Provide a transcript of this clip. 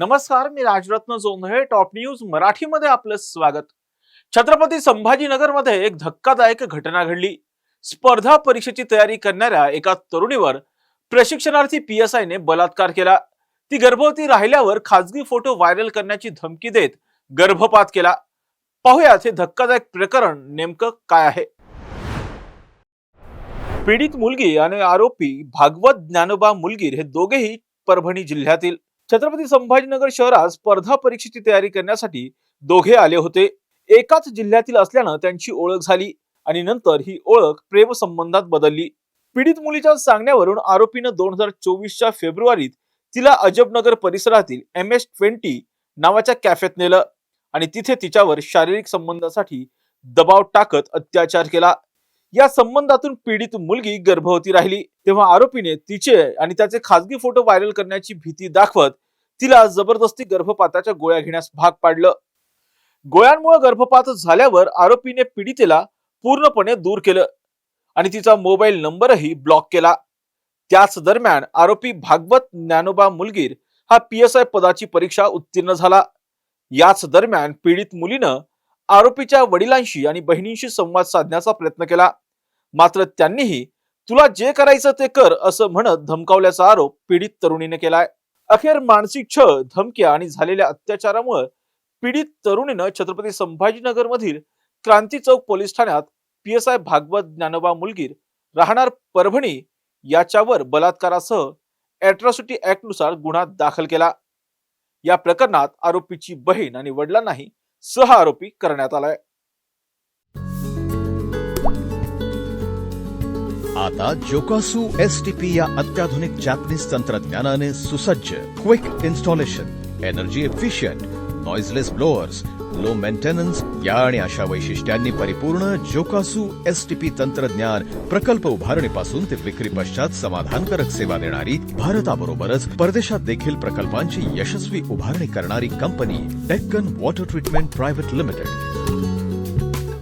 नमस्कार, मी Rajratna Jondhale. Top news मराठीमध्ये आपलं स्वागत. छत्रपती संभाजीनगरमध्ये एक धक्कादायक घटना घडली. स्पर्धा परीक्षेची तयारी करणाऱ्या एका तरुणीवर प्रशिक्षणार्थी PSI ने बलात्कार केला. ती गर्भवती राहिल्यावर खासगी फोटो व्हायरल करण्याची धमकी देत गर्भपात केला. पाहुयात हे धक्कादायक प्रकरण नेमकं काय आहे. पीडित मुलगी आणि आरोपी भागवत ज्ञानोबा मुलगीर हे दोघेही परभणी जिल्ह्यातील. छत्रपती संभाजीनगर शहरात स्पर्धा परीक्षेची तयारी करण्यासाठी दोघे आले होते. एकाच जिल्ह्यातील असल्यानं त्यांची ओळख झाली आणि नंतर ही ओळख प्रेम संबंधात बदलली. पीडित मुलीच्या सांगण्यावरून आरोपीनं 2024च्या फेब्रुवारीत तिला अजबनगर परिसरातील MS-20 नावाच्या कॅफेत नेलं आणि तिथे तिच्यावर शारीरिक संबंधासाठी दबाव टाकत अत्याचार केला. या संबंधातून पीडित मुलगी गर्भवती राहिली तेव्हा आरोपीने तिचे आणि त्याचे खासगी फोटो व्हायरल करण्याची भीती दाखवत तिला जबरदस्ती गर्भपाताच्या गोळ्या घेण्यास भाग पाडलं. गोळ्यांमुळे गर्भपात झाल्यावर आरोपीने पीडितेला पूर्णपणे दूर केलं आणि तिचा मोबाईल नंबरही ब्लॉक केला. त्याच दरम्यान आरोपी भागवत ज्ञानोबा मुलगीर हा PSI पदाची परीक्षा उत्तीर्ण झाला. याच दरम्यान पीडित मुलीनं आरोपीच्या वडिलांशी आणि बहिणींशी संवाद साधण्याचा प्रयत्न केला. मात्र त्यांनीही तुला जे करायचं ते कर असं म्हणत धमकावल्याचा आरोप पीडित तरुणीने केलाय. अखेर मानसिक छळ, धमक्या आणि झालेल्या अत्याचारामुळे पीडित तरुणीनं छत्रपती संभाजीनगर मधील क्रांती चौक पोलीस ठाण्यात PSI भागवत ज्ञानोबा मुलगीर राहणार परभणी याच्यावर बलात्कारासह अॅट्रॉसिटी ऍक्ट नुसार गुन्हा दाखल केला. या प्रकरणात आरोपीची बहीण आणि वडिलांनाही सह आरोपी करण्यात आलाय. आता जोकासू STP या अत्याधुनिक जॅपनीज तंत्रज्ञानाने सुसज्ज, quick installation, energy efficient, noiseless blowers, low maintenance या आणि अशा वैशिष्ट्यांनी परिपूर्ण जोकासू STP तंत्रज्ञान प्रकल्प उभारणीपासून ते विक्री पश्चात समाधानकारक सेवा देणारी, भारताबरोबरच परदेशात देखील प्रकल्पांची यशस्वी उभारणी करणारी company Deccan water treatment private limited.